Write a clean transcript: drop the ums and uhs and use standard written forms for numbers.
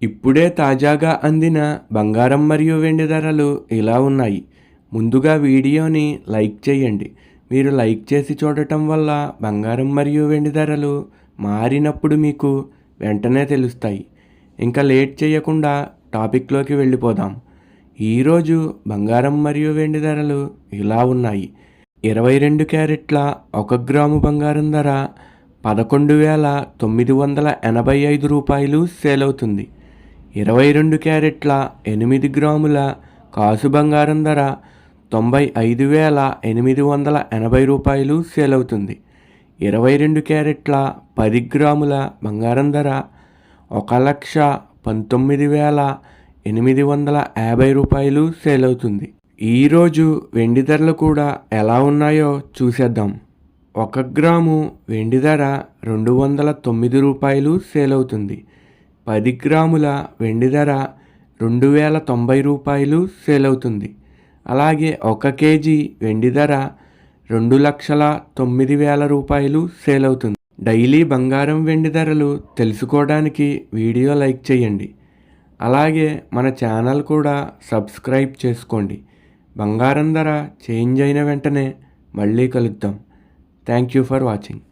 ఇప్పుడే తాజాగా అందిన బంగారం మరియు వెండి ధరలు ఇలా ఉన్నాయి. ముందుగా వీడియోని లైక్ చేయండి. మీరు లైక్ చేసి చూడటం వల్ల బంగారం మరియు వెండి ధరలు మారినప్పుడు మీకు వెంటనే తెలుస్తాయి. ఇంకా లేట్ చేయకుండా టాపిక్లోకి వెళ్ళిపోదాం. ఈరోజు బంగారం మరియు వెండి ధరలు ఇలా ఉన్నాయి. 22 క్యారెట్ల 1 గ్రాము బంగారం ధర 11,985 రూపాయలు సేల్ అవుతుంది. 22 క్యారెట్ల 8 గ్రాముల కాసు బంగారం ధర 95,880 రూపాయలు సేల్ అవుతుంది. 22 క్యారెట్ల 10 గ్రాముల బంగారం ధర 1,19,850 రూపాయలు సేల్ అవుతుంది. ఈరోజు వెండి ధరలు కూడా ఎలా ఉన్నాయో చూసేద్దాం. 1 గ్రాము వెండి ధర 209 రూపాయలు సేల్ అవుతుంది. 10 గ్రాముల వెండి ధర 2,090 రూపాయలు సేల్ అవుతుంది. అలాగే 1 కేజీ వెండి ధర 2,09,000 రూపాయలు సేల్ అవుతుంది. డైలీ బంగారం వెండి ధరలు తెలుసుకోవడానికి వీడియో లైక్ చేయండి. అలాగే మన ఛానల్ కూడా సబ్స్క్రైబ్ చేసుకోండి. బంగారం ధర చేంజ్ అయిన వెంటనే మళ్ళీ కలుద్దాం. Thank you for watching.